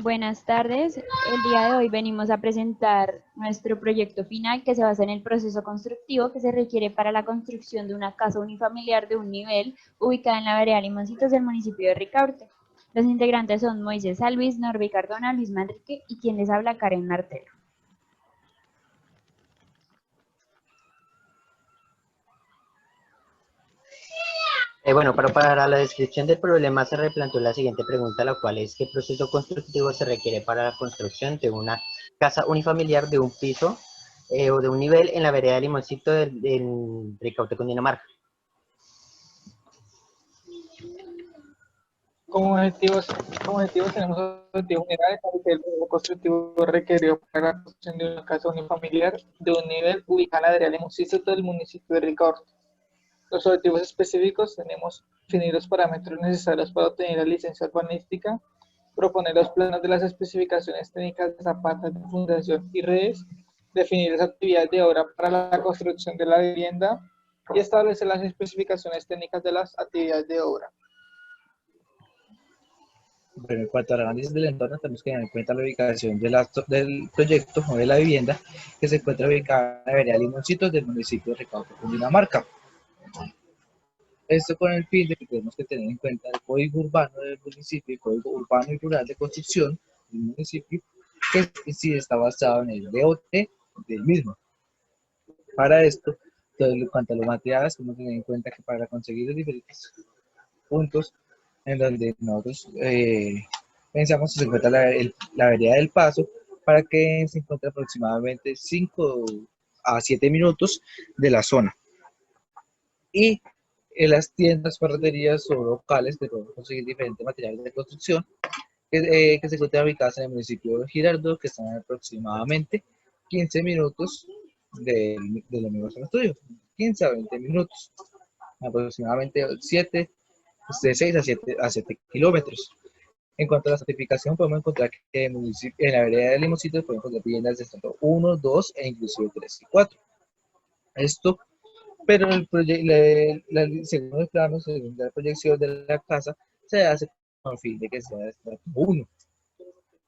Buenas tardes. El día de hoy venimos a presentar nuestro proyecto final que se basa en el proceso constructivo que se requiere para la construcción de una casa unifamiliar de un nivel ubicada en la vereda Limoncitos del municipio de Ricaurte. Los integrantes son Moisés Alvis, Norby Cardona, Luis Manrique y quien les habla Karen Martelo. Bueno, pero para la descripción del problema se replanteó la siguiente pregunta, la cual es: ¿qué proceso constructivo se requiere para la construcción de una casa unifamiliar de un piso o de un nivel en la vereda de Limoncito en Ricaurte, Cundinamarca? Como objetivos, como objetivos tenemos objetivos generales, que el proceso constructivo requerido para la construcción de una casa unifamiliar de un nivel ubicada en la vereda Limoncito del municipio de Ricaurte. Los objetivos específicos tenemos definir los parámetros necesarios para obtener la licencia urbanística, proponer los planos de las especificaciones técnicas de zapatas de fundación y redes, definir las actividades de obra para la construcción de la vivienda y establecer las especificaciones técnicas de las actividades de obra. Bueno, en cuanto al análisis del entorno, tenemos que tener en cuenta la ubicación del proyecto o de la vivienda que se encuentra ubicada en la vereda Limoncitos del municipio de Ricaurte, Cundinamarca. Esto con el fin de que tenemos que tener en cuenta el código urbano del municipio, el código urbano y rural de construcción del municipio, que sí está basado en el DOT del mismo. Para esto, en cuanto a los materiales, tenemos que tener en cuenta que para conseguir los diferentes puntos en donde nosotros pensamos que se encuentra la vereda del Paso, para que se encuentre aproximadamente 5 a 7 minutos de la zona. Y en las tiendas, ferreterías o locales que podemos conseguir diferentes materiales de construcción que se encuentran ubicadas en el municipio de Girardot, que están aproximadamente 15 minutos de los mismos estudios, 15 a 20 minutos, aproximadamente 7, de 6 a 7 kilómetros. En cuanto a la certificación, podemos encontrar que en la vereda de Limoncitos podemos encontrar viviendas de estrato 1, 2 e inclusive 3 y 4. Esto, pero el según los planos, según la proyección de la casa, se hace con el fin de que sea de estrato 1.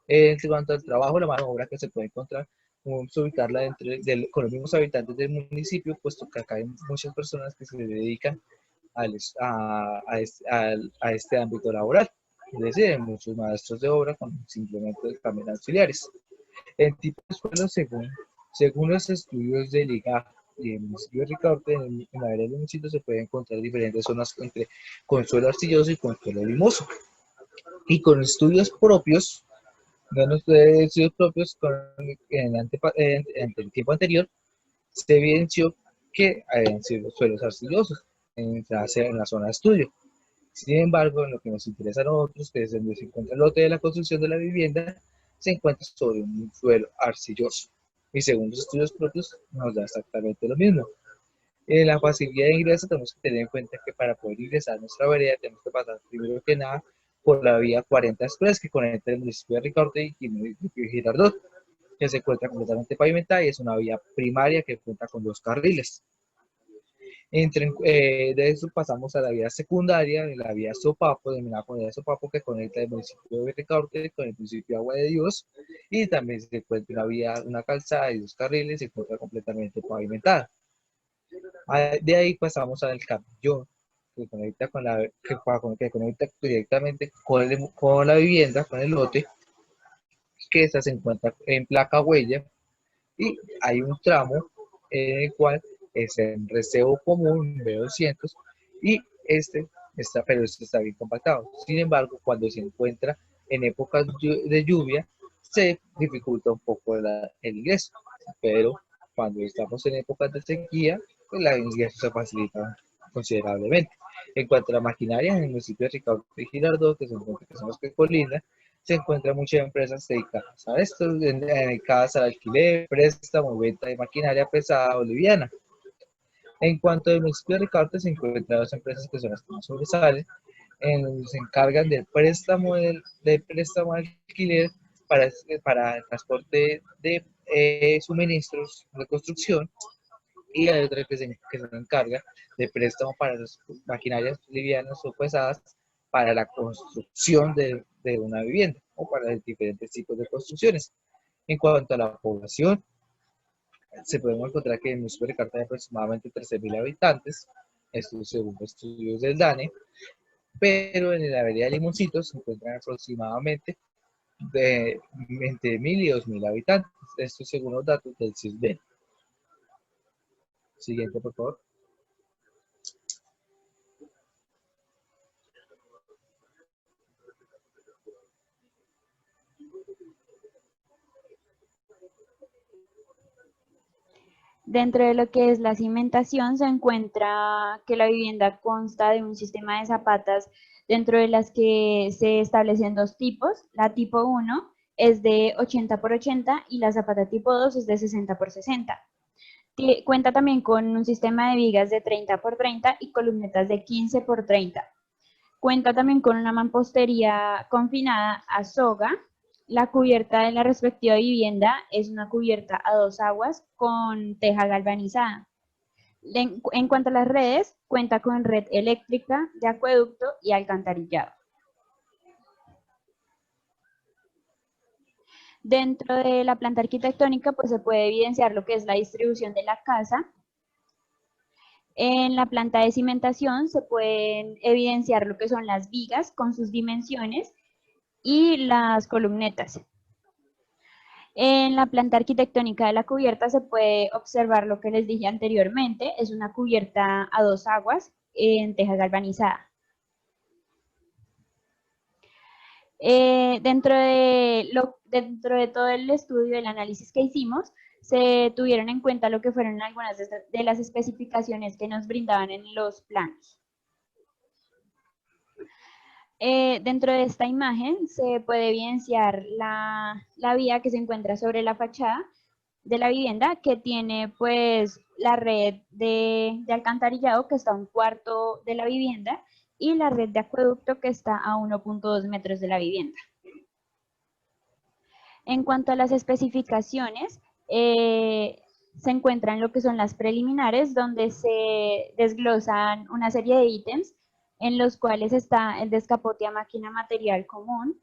En cuanto al trabajo, la mano de obra que se puede encontrar, vamos a ubicarla con los mismos habitantes del municipio, puesto que acá hay muchas personas que se dedican a este ámbito laboral. Es decir, muchos maestros de obra con simplemente también auxiliares. El tipo de suelo, según los estudios de Liga y el municipio de Ricaurte, en la área del municipio se pueden encontrar diferentes zonas con suelo arcilloso y con suelo limoso. Y con estudios propios, en el tiempo anterior, se evidenció que habían sido suelos arcillosos en la zona de estudio. Sin embargo, en lo que nos interesa a nosotros, que es donde se encuentra el lote de la construcción de la vivienda, se encuentra sobre un suelo arcilloso. Y según los estudios propios, nos da exactamente lo mismo. En la facilidad de ingreso tenemos que tener en cuenta que para poder ingresar a nuestra vereda tenemos que pasar primero que nada por la vía 40 Express, que conecta el municipio de Ricaurte y Girardot, que se encuentra completamente pavimentada y es una vía primaria que cuenta con 2 carriles. De eso pasamos a la vía secundaria, la vía Sopapo, denominada como vía Sopapo, que conecta el municipio de Ricaurte con el municipio de Agua de Dios, y también se encuentra una calzada de 2 carriles, se encuentra completamente pavimentada. De ahí pasamos al camellón, que conecta que conecta directamente con la vivienda, con el lote, que esta se encuentra en placa huella, y hay un tramo en el cual es en recebo común B200 y pero este está bien compactado. Sin embargo, cuando se encuentra en épocas de lluvia, se dificulta un poco el ingreso, pero cuando estamos en épocas de sequía, pues el ingreso se facilita considerablemente. En cuanto a la maquinaria, en el municipio de Ricaurte y Girardot, que son los que colindan, se encuentran muchas empresas dedicadas a esto, dedicadas al alquiler, préstamo, venta de maquinaria pesada o liviana. En cuanto al municipio de Ricaurte, se encuentran 2 empresas que son las que más sobresalen, en donde se encargan del préstamo de alquiler para el transporte de suministros de construcción, y hay otra que se encarga de préstamo para las maquinarias livianas o pesadas para la construcción de una vivienda o para diferentes tipos de construcciones. En cuanto a la población, se podemos encontrar que el municipio de Cartagena hay aproximadamente 13.000 habitantes, esto según estudios del DANE, pero en la vereda de Limoncitos se encuentran aproximadamente de entre 1.000 y 2.000 habitantes, esto según los datos del CISBEN. Siguiente, por favor. Dentro de lo que es la cimentación se encuentra que la vivienda consta de un sistema de zapatas dentro de las que se establecen dos tipos. La tipo 1 es de 80 por 80 y la zapata tipo 2 es de 60 por 60. Cuenta también con un sistema de vigas de 30 por 30 y columnetas de 15 por 30. Cuenta también con una mampostería confinada a soga. La cubierta de la respectiva vivienda es una cubierta a dos aguas con teja galvanizada. En cuanto a las redes, cuenta con red eléctrica, de acueducto y alcantarillado. Dentro de la planta arquitectónica, pues se puede evidenciar lo que es la distribución de la casa. En la planta de cimentación se pueden evidenciar lo que son las vigas con sus dimensiones y las columnetas. En la planta arquitectónica de la cubierta se puede observar lo que les dije anteriormente, es una cubierta a dos aguas en teja galvanizada. Dentro de todo el estudio, el análisis que hicimos, se tuvieron en cuenta lo que fueron algunas de las especificaciones que nos brindaban en los planos. Dentro de esta imagen se puede evidenciar la vía que se encuentra sobre la fachada de la vivienda, que tiene pues la red de alcantarillado que está a un cuarto de la vivienda y la red de acueducto que está a 1.2 metros de la vivienda. En cuanto a las especificaciones, se encuentran lo que son las preliminares, donde se desglosan una serie de ítems en los cuales está el descapote a máquina material común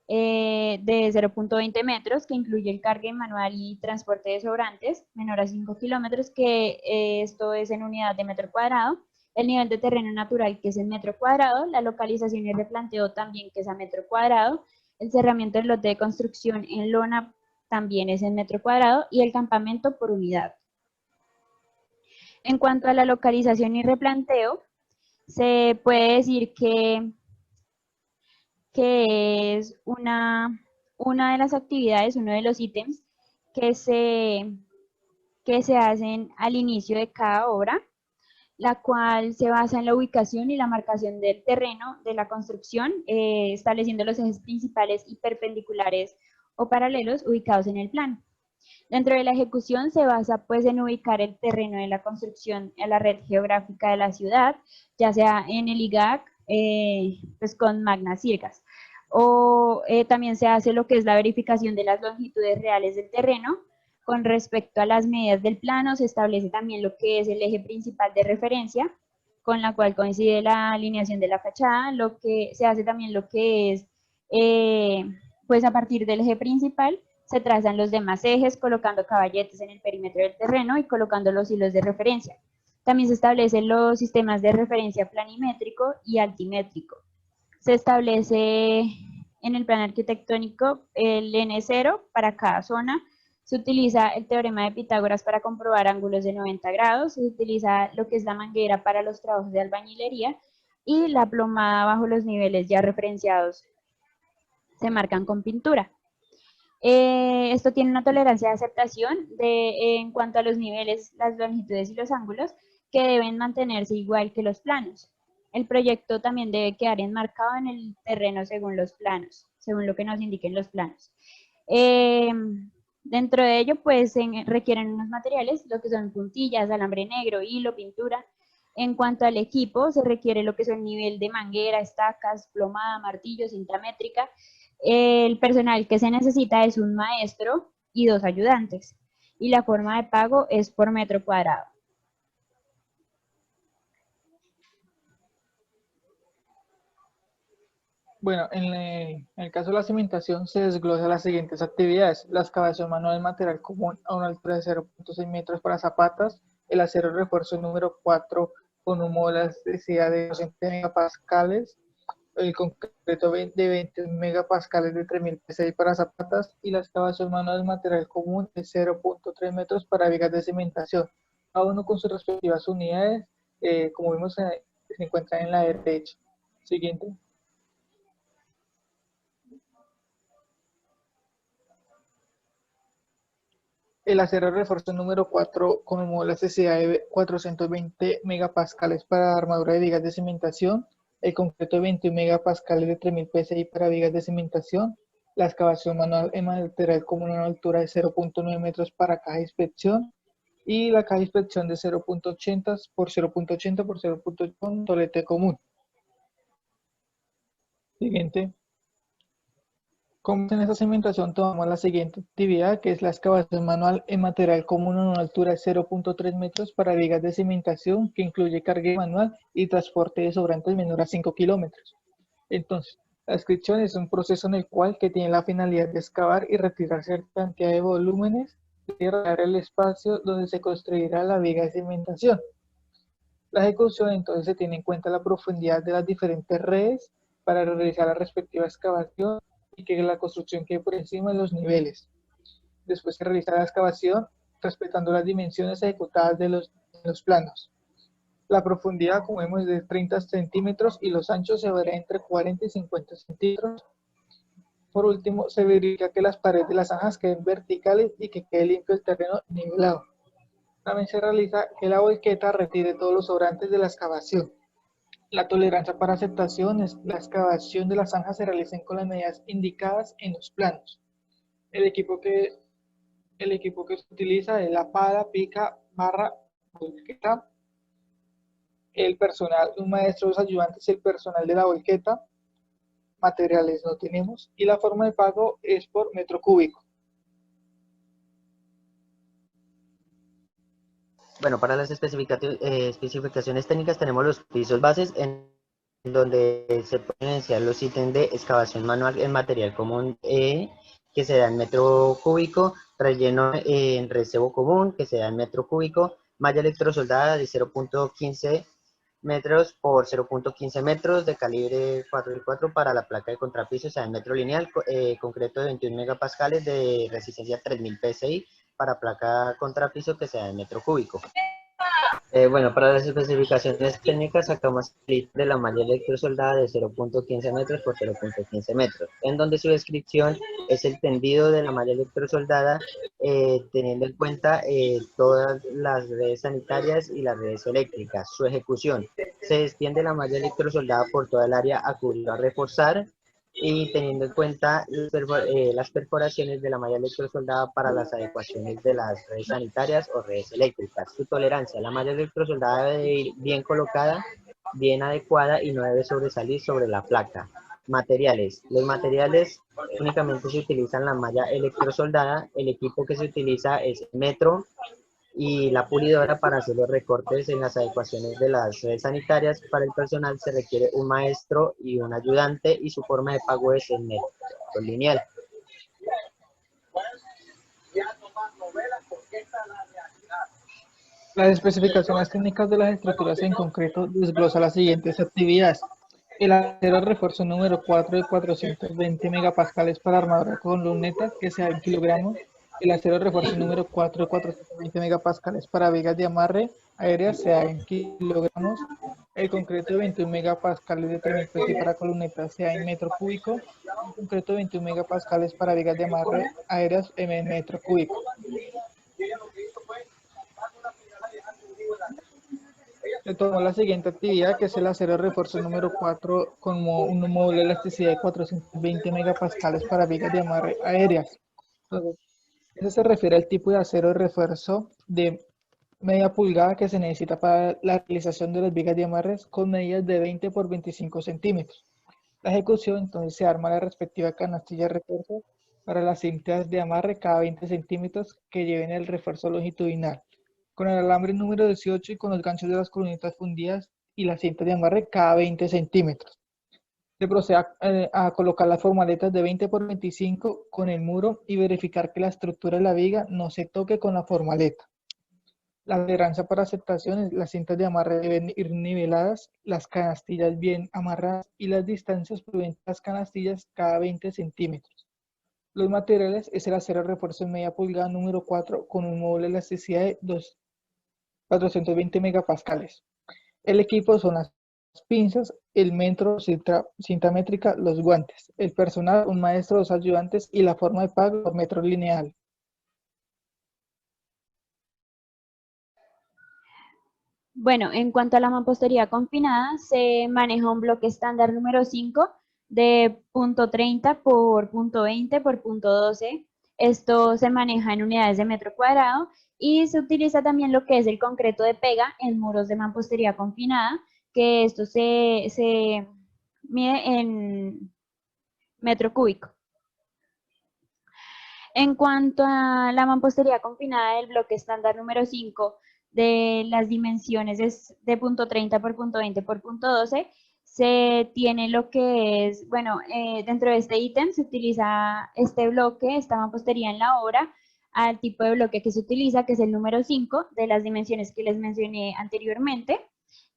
de 0.20 metros, que incluye el cargue manual y transporte de sobrantes, menor a 5 kilómetros, que esto es en unidad de metro cuadrado, el nivel de terreno natural, que es en metro cuadrado, la localización y replanteo también, que es a metro cuadrado, el cerramiento del lote de construcción en lona también es en metro cuadrado y el campamento por unidad. En cuanto a la localización y replanteo, se puede decir que es una de las actividades, uno de los ítems que se hacen al inicio de cada obra, la cual se basa en la ubicación y la marcación del terreno de la construcción, estableciendo los ejes principales y perpendiculares o paralelos ubicados en el plano. Dentro de la ejecución se basa pues en ubicar el terreno de la construcción en la red geográfica de la ciudad, ya sea en el IGAC, pues con magnas circas. O también se hace lo que es la verificación de las longitudes reales del terreno. Con respecto a las medidas del plano, se establece también lo que es el eje principal de referencia, con la cual coincide la alineación de la fachada. Lo que se hace también lo que es, pues a partir del eje principal, se trazan los demás ejes, colocando caballetes en el perímetro del terreno y colocando los hilos de referencia. También se establecen los sistemas de referencia planimétrico y altimétrico. Se establece en el plano arquitectónico el N0 para cada zona. Se utiliza el teorema de Pitágoras para comprobar ángulos de 90 grados. Se utiliza lo que es la manguera para los trabajos de albañilería y la plomada bajo los niveles ya referenciados se marcan con pintura. Esto tiene una tolerancia de aceptación en cuanto a los niveles, las longitudes y los ángulos, que deben mantenerse igual que los planos. El proyecto también debe quedar enmarcado en el terreno según los planos, según lo que nos indiquen los planos. Dentro de ello, pues se requieren unos materiales, lo que son puntillas, alambre negro, hilo, pintura. En cuanto al equipo, se requiere lo que son nivel de manguera, estacas, plomada, martillo, cinta métrica. El personal que se necesita es un maestro y 2 ayudantes. Y la forma de pago es por metro cuadrado. Bueno, en el caso de la cimentación se desglosa las siguientes actividades: la excavación manual de material común a una altura de 0.6 metros para zapatas, el acero refuerzo número 4 con un módulo de elasticidad de 200 megapascales, el concreto de 20 megapascales de 3000 PSI para zapatas y la excavación manual de material común de 0.3 metros para vigas de cimentación, cada uno con sus respectivas unidades, como vimos se encuentran en la derecha. Siguiente. El acero de refuerzo número 4 con un módulo SCA de 420 megapascales para armadura de vigas de cimentación, el concreto de 21 megapascales de 3000 PSI para vigas de cimentación, la excavación manual en material común a una altura de 0.9 metros para caja de inspección y la caja de inspección de 0.80 por 0.80 por 0.80 con tolete común. Siguiente. Como en esta cimentación tomamos la siguiente actividad, que es la excavación manual en material común a una altura de 0.3 metros para vigas de cimentación, que incluye carga manual y transporte de sobrantes menor a 5 kilómetros. Entonces, la descripción es un proceso en el cual que tiene la finalidad de excavar y retirar cierta cantidad de volúmenes y rellenar el espacio donde se construirá la viga de cimentación. La ejecución entonces se tiene en cuenta la profundidad de las diferentes redes para realizar la respectiva excavación y que la construcción quede por encima de los niveles. Después se realiza la excavación respetando las dimensiones ejecutadas de los planos. La profundidad, como vemos, es de 30 centímetros y los anchos se verán entre 40 y 50 centímetros. Por último, se verifica que las paredes de las zanjas queden verticales y que quede limpio el terreno nivelado. También se realiza que la volqueta retire todos los sobrantes de la excavación. La tolerancia para aceptación es la excavación de las zanjas se realicen con las medidas indicadas en los planos. El equipo que se utiliza es la pala, pica, barra, volqueta, el personal, un maestro, los ayudantes y el personal de la volqueta. Materiales no tenemos y la forma de pago es por metro cúbico. Bueno, para las especificaciones técnicas tenemos los pisos bases en donde se pueden iniciar los ítems de excavación manual en material común que se da en metro cúbico, relleno en recebo común que se da en metro cúbico, malla electrosoldada de 0.15 metros por 0.15 metros de calibre 4x4 para la placa de contrapiso se da en metro lineal, concreto de 21 megapascales de resistencia 3000 PSI para placa contrapiso que se da en metro cúbico. Bueno, para las especificaciones técnicas sacamos el de la malla electrosoldada de 0.15 metros por 0.15 metros, en donde su descripción es el tendido de la malla electrosoldada, teniendo en cuenta todas las redes sanitarias y las redes eléctricas. Su ejecución: se extiende la malla electrosoldada por toda el área a cubrir o a reforzar, y teniendo en cuenta las perforaciones de la malla electrosoldada para las adecuaciones de las redes sanitarias o redes eléctricas. Su tolerancia: la malla electrosoldada debe ir bien colocada, bien adecuada y no debe sobresalir sobre la placa. Materiales: los materiales únicamente se utilizan la malla electrosoldada, el equipo que se utiliza es metro y la pulidora para hacer los recortes en las adecuaciones de las redes sanitarias. Para el personal se requiere un maestro y un ayudante y su forma de pago es en metro lineal. Las especificaciones técnicas de las estructuras en concreto desglosa las siguientes actividades. El acero de refuerzo número 4 de 420 megapascales para armadura con lunetas que sea en kilogramos. El acero de refuerzo número 4 de 420 megapascales para vigas de amarre aéreas sea en kilogramos. El concreto de 21 megapascales de 3000 PSI para columnetas sea en metro cúbico. El concreto de 21 megapascales para vigas de amarre aéreas en metro cúbico. Se tomó la siguiente actividad, que es el acero de refuerzo número 4 con un módulo de elasticidad de 420 megapascales para vigas de amarre aéreas. Entonces, eso se refiere al tipo de acero de refuerzo de media pulgada que se necesita para la realización de las vigas de amarres con medidas de 20 por 25 centímetros. La ejecución, entonces, se arma la respectiva canastilla de refuerzo para las cintas de amarre cada 20 centímetros que lleven el refuerzo longitudinal, con el alambre número 18 y con los ganchos de las columnetas fundidas y las cintas de amarre cada 20 centímetros. Se procede a colocar las formaletas de 20 por 25 con el muro y verificar que la estructura de la viga no se toque con la formaleta. La tolerancia para aceptación es las cintas de amarre deben ir niveladas, las canastillas bien amarradas y las distancias prudentes de las canastillas cada 20 centímetros. Los materiales es el acero refuerzo en media pulgada número 4 con un módulo de elasticidad de 420 megapascales. El equipo son las pinzas, el metro, cinta métrica, los guantes. El personal, un maestro, dos ayudantes y la forma de pago por metro lineal. Bueno, en cuanto a la mampostería confinada, se maneja un bloque estándar número 5 de .30 por .20 por .12. Esto se maneja en unidades de metro cuadrado y se utiliza también lo que es el concreto de pega en muros de mampostería confinada, que esto se mide en metro cúbico. En cuanto a la mampostería confinada del bloque estándar número 5, de las dimensiones es de .30 por .20 por .12, se tiene lo que es, bueno, dentro de este ítem se utiliza este bloque, esta mampostería en la obra, al tipo de bloque que se utiliza, que es el número 5, de las dimensiones que les mencioné anteriormente.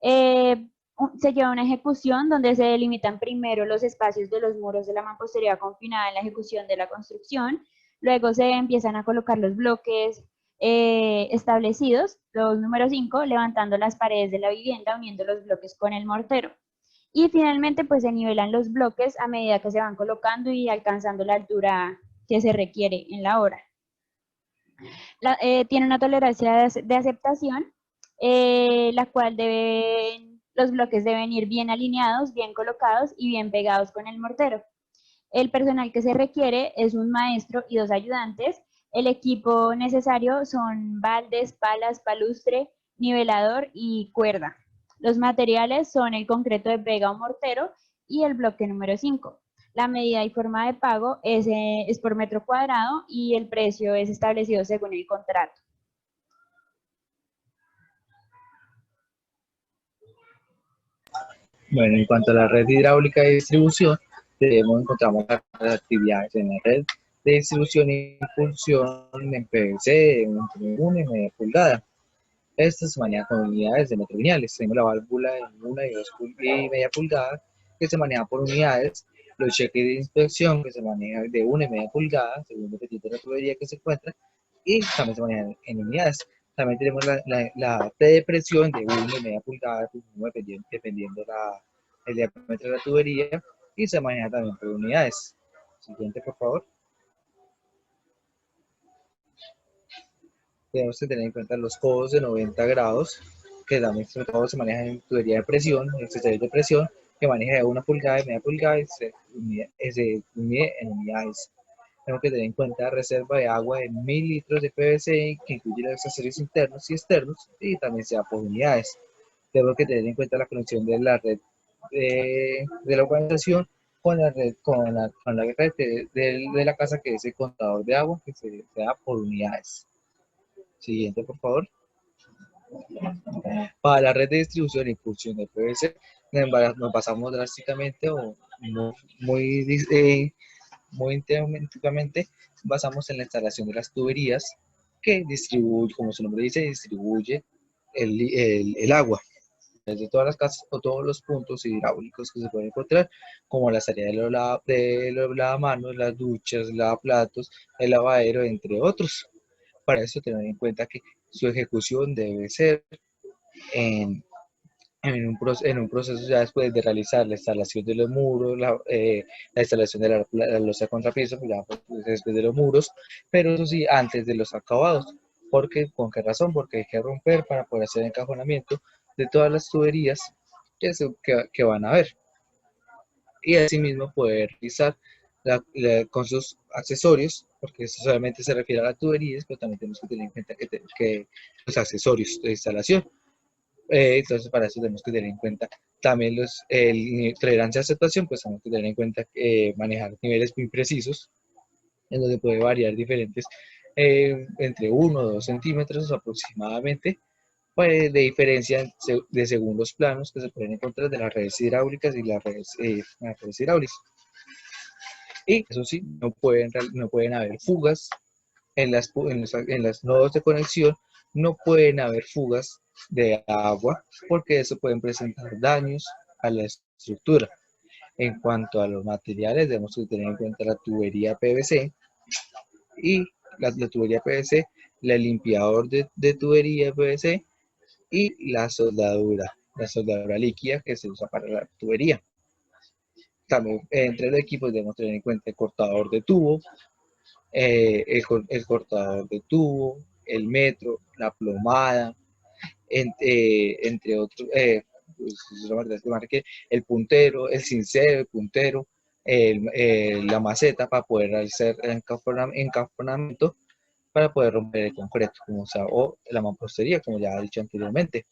Se lleva una ejecución donde se delimitan primero los espacios de los muros de la mampostería confinada en la ejecución de la construcción. Luego se empiezan a colocar los bloques establecidos, los números 5, levantando las paredes de la vivienda, uniendo los bloques con el mortero. Y finalmente, pues se nivelan los bloques a medida que se van colocando y alcanzando la altura que se requiere en la obra. Tiene una tolerancia de aceptación, la cual los bloques deben ir bien alineados, bien colocados y bien pegados con el mortero. El personal que se requiere es un maestro y dos ayudantes. El equipo necesario son baldes, palas, palustre, nivelador y cuerda. Los materiales son el concreto de pega o mortero y el bloque número 5. La medida y forma de pago es por metro cuadrado y el precio es establecido según el contrato. Bueno, en cuanto a la red hidráulica de distribución, encontramos las actividades en la red de distribución e impulsión en PVC entre 1 y media pulgada. Estas se manejan con unidades de metro lineales. Tenemos la válvula de 1 y 2 y media pulgada que se maneja por unidades, los cheques de inspección que se manejan de 1 y media pulgada, según dependiendo de la tubería que se encuentra, y también se manejan en unidades. También tenemos la P de presión de 1 y media pulgada, dependiendo el diámetro de la tubería, y se maneja también por unidades. Siguiente, por favor. Tenemos que tener en cuenta los codos de 90 grados, que también se manejan en tubería de presión, accesorios de presión, que maneja de 1 pulgada y media pulgada y se mide en unidades. Tenemos que tener en cuenta reserva de agua de 1000 litros de PVC, que incluye los accesorios internos y externos, y también sea por unidades. Tenemos que tener en cuenta la conexión de la red de la organización con la red, red de la casa, que es el contador de agua, que se da por unidades. Siguiente, por favor. Para la red de distribución e impulsión de PVC, nos basamos drásticamente o muy intensivamente, basamos en la instalación de las tuberías que distribuye, como su nombre dice, distribuye el agua desde todas las casas o todos los puntos hidráulicos que se pueden encontrar, como la salida de los lavamanos, las duchas, lavaplatos, el lavadero, entre otros. Para eso tener en cuenta que su ejecución debe ser en un proceso ya después de realizar la instalación de los muros, la instalación de la losa contrapiso, ya después de los muros, pero eso sí, antes de los acabados. Porque, ¿con qué razón? Porque hay que romper para poder hacer el encajonamiento de todas las tuberías que van a haber. Y asimismo poder realizar con sus accesorios, porque eso solamente se refiere a las tuberías, pero también tenemos que tener en cuenta que los accesorios de instalación. Entonces, para eso tenemos que tener en cuenta también tolerancia a aceptación, pues tenemos que tener en cuenta manejar niveles muy precisos, en donde puede variar diferentes, entre 1 o 2 centímetros aproximadamente, pues, de diferencia de según los planos que se pueden encontrar de las redes hidráulicas y las redes hidráulicas. Y eso sí, no pueden haber fugas en las nodos de conexión, no pueden haber fugas de agua porque eso pueden presentar daños a la estructura. En cuanto a los materiales, debemos tener en cuenta la tubería PVC y la tubería PVC, el limpiador de tubería PVC y la soldadura líquida que se usa para la tubería. También entre los equipos debemos tener en cuenta el cortador de tubo, el cortador de tubo, el metro, la plomada, entre otros, pues, la verdad es que marque el puntero, el cincel, el puntero, la maceta para poder hacer el encaponamiento para poder romper el concreto, como sea, o la mampostería, como ya he dicho anteriormente.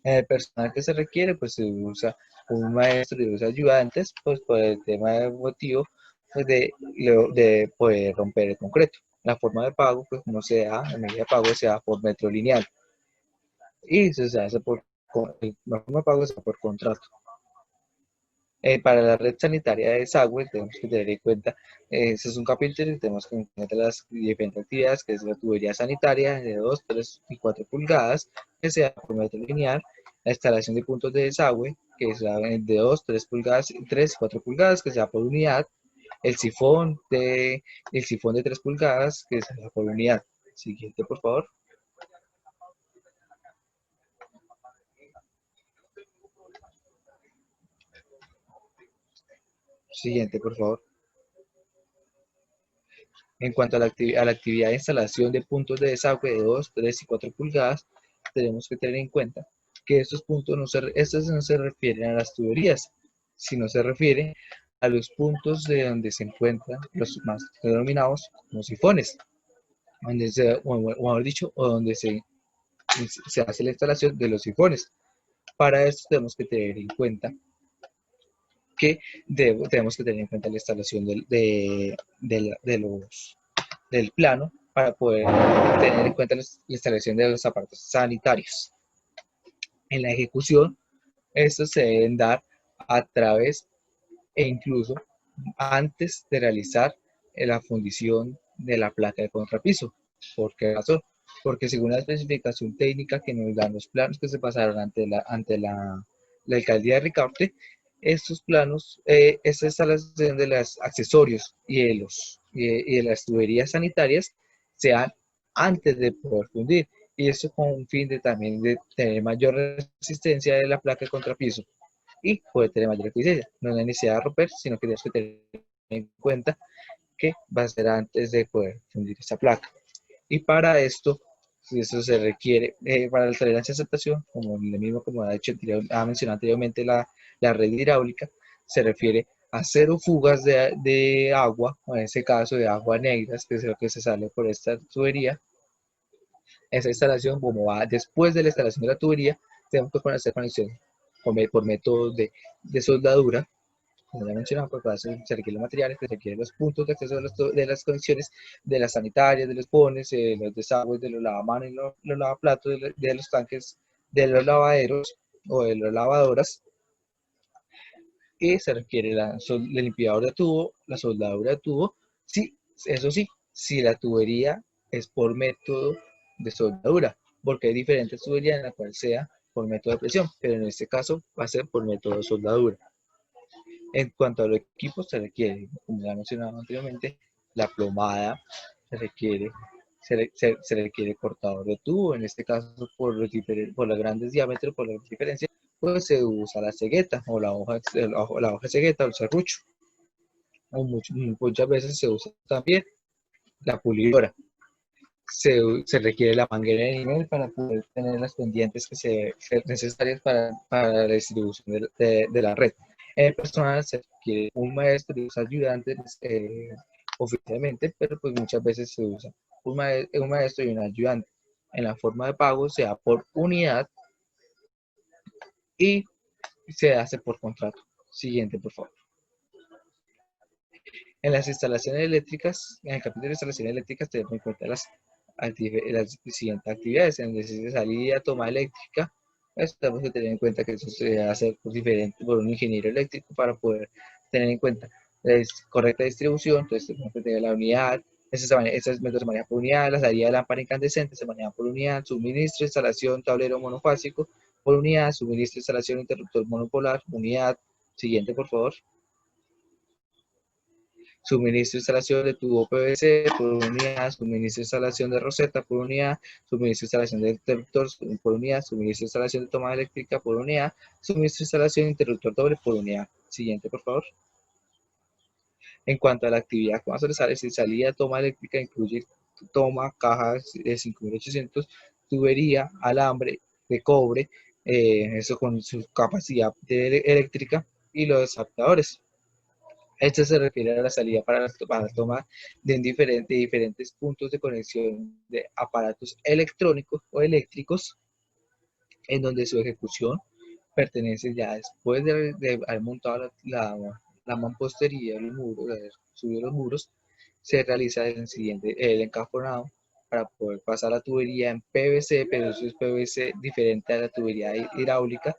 En el personal que se requiere, pues se usa un maestro y dos ayudantes, pues por el tema de motivo pues, de poder romper el concreto. La forma de pago, pues no se da, la medida de pago se da por metro lineal y eso se hace la forma de pago se da por contrato. Para la red sanitaria de desagüe tenemos que tener en cuenta, ese es un capítulo y tenemos que encontrar las diferentes actividades, que es la tubería sanitaria de 2, 3 y 4 pulgadas, que sea por metro lineal, la instalación de puntos de desagüe, que sea de 2, 3 pulgadas, 3 y 4 pulgadas, que sea por unidad, el sifón de 3 pulgadas, que sea por unidad. Siguiente, por favor. Siguiente, por favor. En cuanto a la actividad de instalación de puntos de desagüe de 2, 3 y 4 pulgadas, tenemos que tener en cuenta que estos no se refieren a las tuberías, sino se refieren a los puntos de donde se encuentran los más denominados como sifones, o mejor dicho, o donde se hace la instalación de los sifones. Para esto tenemos que tener en cuenta que tenemos que tener en cuenta la instalación del plano para poder tener en cuenta la instalación de los aparatos sanitarios. En la ejecución, estos se deben dar a través e incluso antes de realizar la fundición de la placa de contrapiso. ¿Por qué razón? Porque según la especificación técnica que nos dan los planos que se pasaron la alcaldía de Ricaurte, estos planos, esta instalación de los accesorios y de las tuberías sanitarias se dan antes de poder fundir. Y esto con un fin de también de tener mayor resistencia de la placa de contrapiso y poder tener mayor eficiencia. No es la necesidad de romper, sino que tenemos que tener en cuenta que va a ser antes de poder fundir esta placa. Y para esto, si eso se requiere, para la tolerancia de aceptación, como lo mismo como ha mencionado anteriormente la red hidráulica, se refiere a cero fugas de agua, o en este caso de agua negra, que es lo que se sale por esta tubería. Esa instalación, como va después de la instalación de la tubería, tenemos que hacer conexión por métodos de soldadura, como ya mencionaba, pues para eso se requieren los materiales, se requieren los puntos de acceso de las conexiones, de las sanitarias, de los pones, los desagües, de los lavamanos y los lavaplatos, de los tanques, de los lavaderos o de las lavadoras. Y se requiere el limpiador de tubo, la soldadura de tubo. Sí, eso sí, si la tubería es por método de soldadura, porque hay diferentes tuberías en la cual sea por método de presión, pero en este caso va a ser por método de soldadura. En cuanto a los equipos, se requiere, como ya mencionaba anteriormente, la plomada, se requiere cortador de tubo, en este caso por los grandes diámetros, por las diferencias, pues se usa la cegueta o la hoja cegueta o el serrucho. O muchas veces se usa también la pulidora. Se requiere la manguera de nivel para poder tener las pendientes necesarias para la distribución de la red. En el personal se requiere un maestro y dos ayudantes oficialmente, pero pues muchas veces se usa un maestro y un ayudante. En la forma de pago se da por unidad y se hace por contrato. Siguiente, por favor. En las instalaciones eléctricas, en el capítulo de instalaciones eléctricas tenemos en cuenta las siguientes actividades. En el de salida, toma eléctrica, pues tenemos que tener en cuenta que eso se debe hacer por un ingeniero eléctrico para poder tener en cuenta la correcta distribución. Entonces tenemos que tener la unidad, estos métodos se manejan por unidad, la salida de lámpara incandescente se maneja por unidad, suministro, instalación, tablero monofásico por unidad, suministro, instalación, interruptor monopolar, unidad. Siguiente, por favor. Suministro e instalación de tubo PVC por unidad, suministro e instalación de roseta por unidad, suministro e instalación de interruptor por unidad, suministro e instalación de toma eléctrica por unidad, suministro e instalación de interruptor doble por unidad. Siguiente, por favor. En cuanto a la actividad que vamos a realizar, es salida toma eléctrica, incluye toma, cajas de 5800, tubería, alambre de cobre, eso con su capacidad eléctrica, y los adaptadores. Esto se refiere a la salida para la toma de diferentes puntos de conexión de aparatos electrónicos o eléctricos, en donde su ejecución pertenece ya después de haber montado la mampostería, el muro, de haber subido los muros, se realiza el encajonado para poder pasar la tubería en PVC, pero eso es PVC diferente a la tubería hidráulica,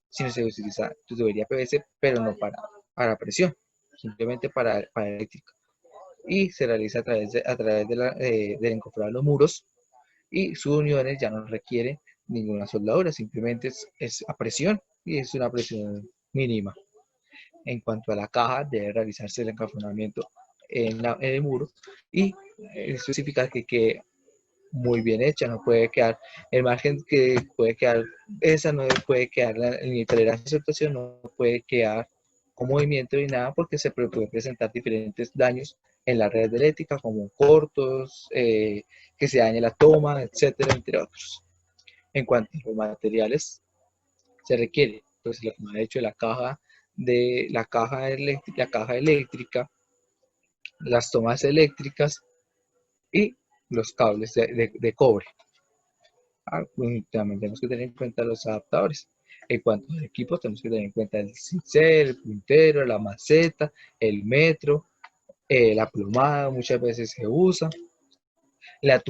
sino se utiliza tubería PVC, pero no para presión, simplemente para eléctrica. Y se realiza del encofrado de los muros, y sus uniones ya no requieren ninguna soldadura, simplemente es a presión, y es una presión mínima. En cuanto a la caja, debe realizarse el encajonamiento en el muro, y especificar que quede muy bien hecha, no puede quedar el margen que puede quedar, esa no puede quedar en tolerancia de aceptación, no puede quedar con movimiento ni nada, porque se puede presentar diferentes daños en la red eléctrica, como cortos, que se dañe la toma, etcétera, entre otros. En cuanto a los materiales, se requiere, pues, lo que me ha dicho, la caja eléctrica, las tomas eléctricas y los cables de cobre. También tenemos que tener en cuenta los adaptadores. En cuanto a equipos, tenemos que tener en cuenta el cincel, el puntero, la maceta, el metro, la plomada, muchas veces se usa, la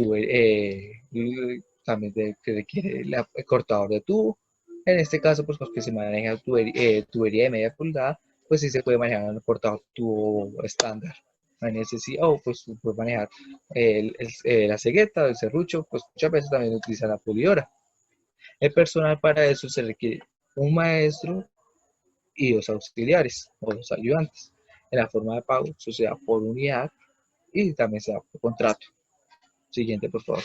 también que requiere el cortador de tubo. En este caso, pues porque se maneja tubería de media pulgada, pues sí se puede manejar un cortador de tubo estándar. No hay necesidad, o pues se puede manejar la cegueta, el serrucho, pues muchas veces también utiliza la pulidora. El personal para eso se requiere un maestro y dos auxiliares o dos ayudantes. En la forma de pago, eso se da por unidad y también se da por contrato. Siguiente, por favor.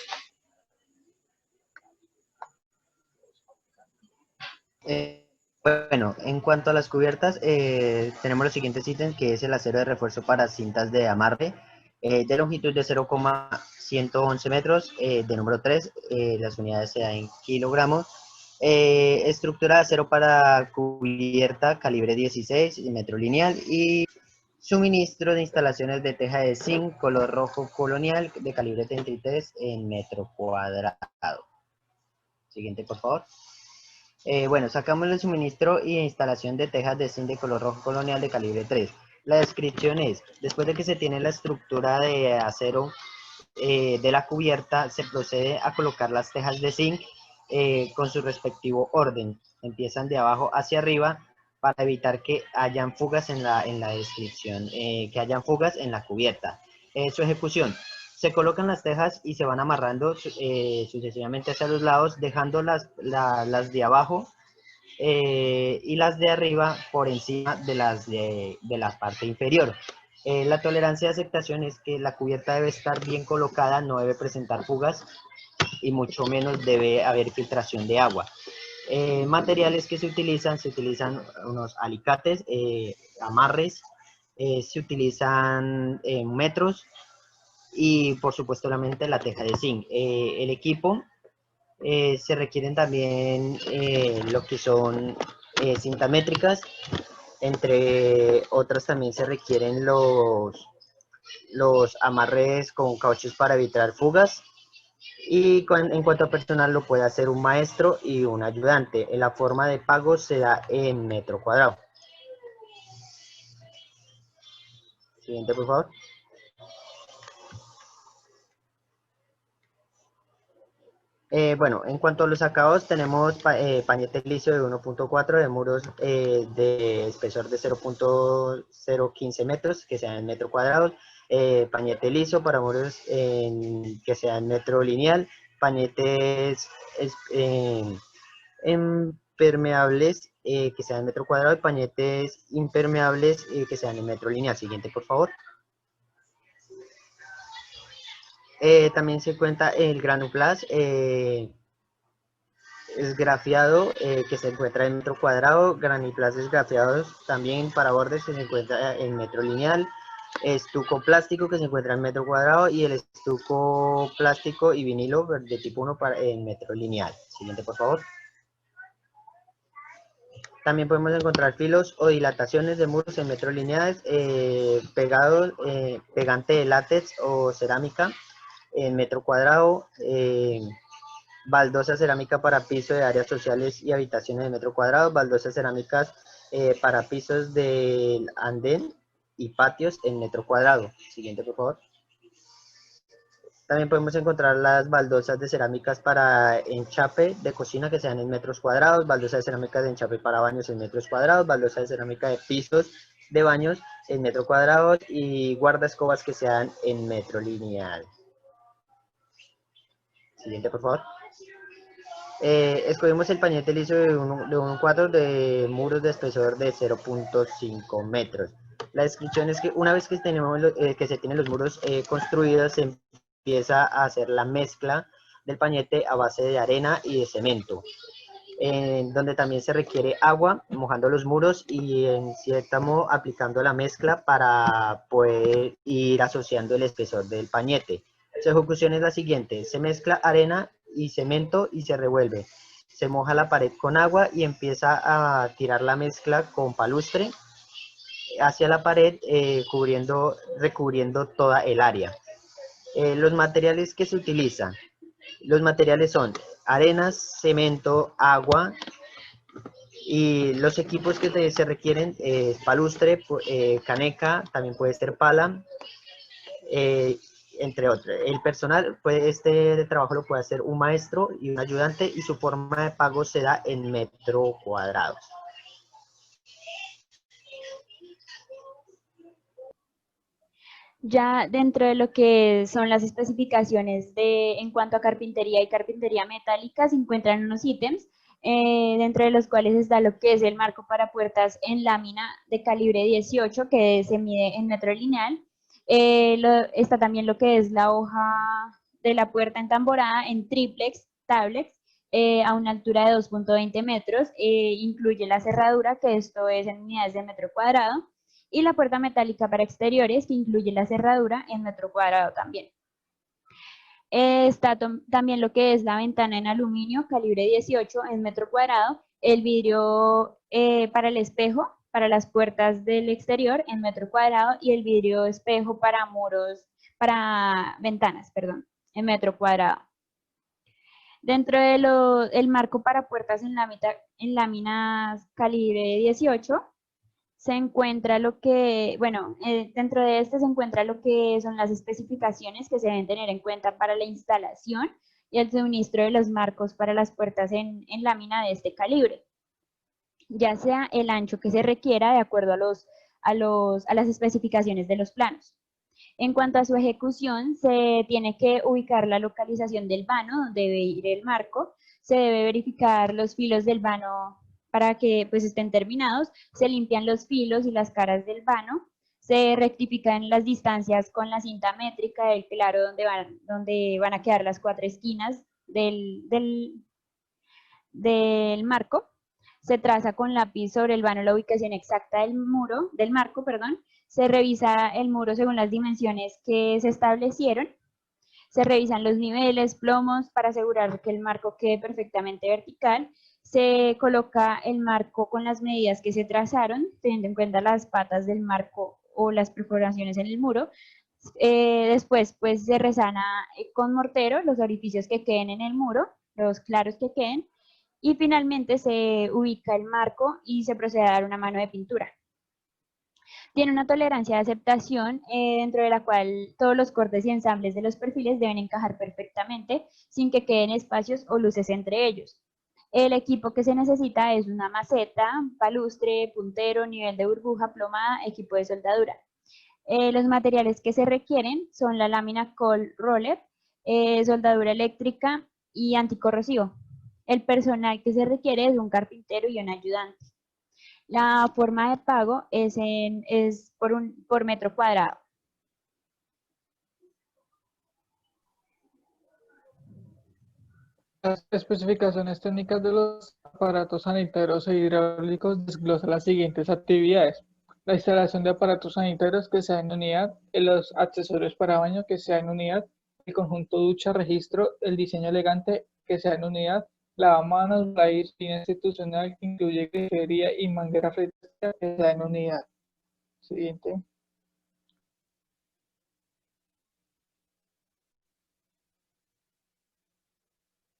Bueno, en cuanto a las cubiertas, tenemos los siguientes ítems, que es el acero de refuerzo para cintas de amarre, de longitud de 0,111 metros, de número 3, las unidades se dan en kilogramos, estructura de acero para cubierta, calibre 16, metro lineal, y suministro de instalaciones de teja de zinc, color rojo colonial, de calibre 33 en metro cuadrado. Siguiente, por favor. Bueno, sacamos el suministro y instalación de tejas de zinc de color rojo colonial de calibre 3. La descripción es: después de que se tiene la estructura de acero de la cubierta, se procede a colocar las tejas de zinc con su respectivo orden. Empiezan de abajo hacia arriba para evitar que hayan fugas en la descripción, que hayan fugas en la cubierta. Su ejecución: se colocan las tejas y se van amarrando sucesivamente hacia los lados, dejando las de abajo y las de arriba por encima de la parte inferior. La tolerancia de aceptación es que la cubierta debe estar bien colocada, no debe presentar fugas y mucho menos debe haber filtración de agua. Materiales que se utilizan unos alicates, amarres, se utilizan metros, y por supuesto la teja de zinc. El equipo, se requieren también lo que son cintas métricas, entre otras también se requieren los amarres con cauchos para evitar fugas, y en cuanto a personal lo puede hacer un maestro y un ayudante. La forma de pago se da en metro cuadrado. Siguiente, por favor. Bueno, en cuanto a los acabados, tenemos pañete liso de 1.4 de muros de espesor de 0.015 metros, que sean en metro cuadrado, pañete liso para muros que sean metro lineal, pañetes impermeables que sean en metro cuadrado y pañetes impermeables que sean en metro lineal. Siguiente, por favor. También se cuenta el Granuplas, esgrafiado que se encuentra en metro cuadrado, Graniplas esgrafiados también para bordes que se encuentra en metro lineal, estuco plástico que se encuentra en metro cuadrado y el estuco plástico y vinilo de tipo 1 en metro lineal. Siguiente, por favor. También podemos encontrar filos o dilataciones de muros en metro lineales, pegados, pegante de látex o cerámica en metro cuadrado, baldosa cerámica para piso de áreas sociales y habitaciones de metro cuadrado, baldosas cerámicas para pisos del andén y patios en metro cuadrado. Siguiente, por favor. También podemos encontrar las baldosas de cerámicas para enchape de cocina que sean en metros cuadrados, baldosas de cerámica de enchape para baños en metros cuadrados, baldosas de cerámica de pisos de baños en metro cuadrado y guardaescobas que sean en metro lineal. Siguiente, por favor. Escogimos el pañete liso de 1.4 de muros de espesor de 0.5 metros. La descripción es que una vez que, que se tienen los muros construidos, se empieza a hacer la mezcla del pañete a base de arena y de cemento, donde también se requiere agua, mojando los muros y en cierto modo aplicando la mezcla para poder ir asociando el espesor del pañete. Su ejecución es la siguiente: se mezcla arena y cemento y se revuelve. Se moja la pared con agua y empieza a tirar la mezcla con palustre hacia la pared, recubriendo toda el área. Los materiales que se utilizan. Los materiales son arenas, cemento, agua, y los equipos que se requieren, palustre, caneca, también puede ser pala, entre otros. El personal, este trabajo lo puede hacer un maestro y un ayudante y su forma de pago se da en metro cuadrados. Ya dentro de lo que son las especificaciones en cuanto a carpintería y carpintería metálica se encuentran unos ítems, dentro de los cuales está lo que es el marco para puertas en lámina de calibre 18 que se mide en metro lineal. Está también lo que es la hoja de la puerta entamborada en triplex, tablex, a una altura de 2.20 metros. Incluye la cerradura, que esto es en unidades de metro cuadrado, y la puerta metálica para exteriores, que incluye la cerradura en metro cuadrado también. Está también lo que es la ventana en aluminio, calibre 18 en metro cuadrado, el vidrio para el espejo, para las puertas del exterior en metro cuadrado, y el vidrio espejo para muros, para ventanas, perdón, en metro cuadrado. Dentro del marco para puertas en láminas calibre 18, se encuentra lo que, bueno, dentro de este se encuentra lo que son las especificaciones que se deben tener en cuenta para la instalación y el suministro de los marcos para las puertas en lámina de este calibre, ya sea el ancho que se requiera de acuerdo a las especificaciones de los planos. En cuanto a su ejecución, se tiene que ubicar la localización del vano donde debe ir el marco, se debe verificar los filos del vano para que pues estén terminados, se limpian los filos y las caras del vano, se rectifican las distancias con la cinta métrica del claro donde van a quedar las 4 esquinas del marco, se traza con lápiz sobre el vano la ubicación exacta del marco, perdón, se revisa el muro según las dimensiones que se establecieron, se revisan los niveles, plomos para asegurar que el marco quede perfectamente vertical, se coloca el marco con las medidas que se trazaron, teniendo en cuenta las patas del marco o las perforaciones en el muro. Después, pues se resana con mortero los orificios que queden en el muro, los claros que queden, y finalmente se ubica el marco y se procede a dar una mano de pintura. Tiene una tolerancia de aceptación dentro de la cual todos los cortes y ensambles de los perfiles deben encajar perfectamente sin que queden espacios o luces entre ellos. El equipo que se necesita es una maceta, palustre, puntero, nivel de burbuja, plomada, equipo de soldadura. Los materiales que se requieren son la lámina cold roller, soldadura eléctrica y anticorrosivo. El personal que se requiere es un carpintero y un ayudante. La forma de pago es por metro cuadrado. Las especificaciones técnicas de los aparatos sanitarios e hidráulicos desglosan las siguientes actividades: la instalación de aparatos sanitarios que sea en unidad, los accesorios para baño que sea en unidad, el conjunto ducha, registro, el diseño elegante que sea en unidad, lavamanos, la higiene institucional que incluye grifería y manguera frecuencia que sea en unidad. Siguiente.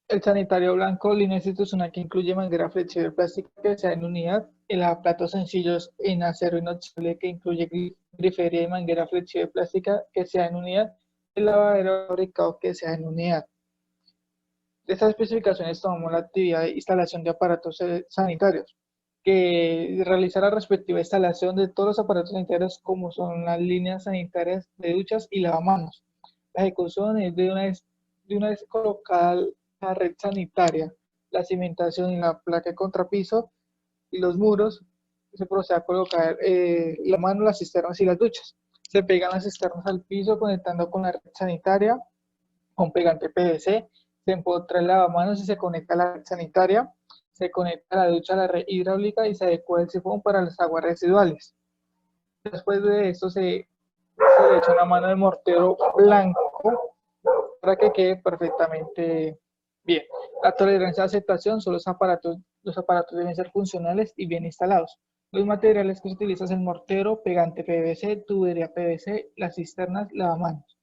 El sanitario blanco, línea institucional que incluye manguera flexible plástica que sea en unidad, el platos sencillos en acero inoxidable que incluye grifería y manguera flexible plástica que sea en unidad, el lavadero fabricado que sea en unidad. De estas especificaciones tomamos la actividad de instalación de aparatos sanitarios, que realiza la respectiva instalación de todos los aparatos sanitarios como son las líneas sanitarias de duchas y lavamanos. La ejecución es de una vez colocada la red sanitaria, la cimentación y la placa de contrapiso y los muros, se procede a colocar la mano, las cisternas y las duchas. Se pegan las cisternas al piso conectando con la red sanitaria con pegante PVC, se empotra el lavamanos y se conecta a la red sanitaria, se conecta a la ducha a la red hidráulica y se adecua el sifón para las aguas residuales. Después de esto se le echa una mano de mortero blanco para que quede perfectamente bien. La tolerancia de aceptación son los aparatos deben ser funcionales y bien instalados. Los materiales que se utilizan son el mortero, pegante PVC, tubería PVC, las cisternas, lavamanos.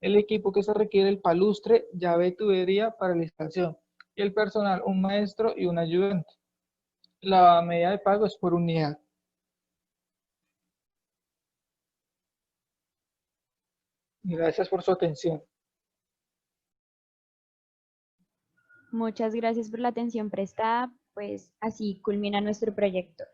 El equipo que se requiere: el palustre, llave de tubería para la instalación. Y el personal, un maestro y un ayudante. La medida de pago es por unidad. Gracias por su atención. Muchas gracias por la atención prestada, pues así culmina nuestro proyecto.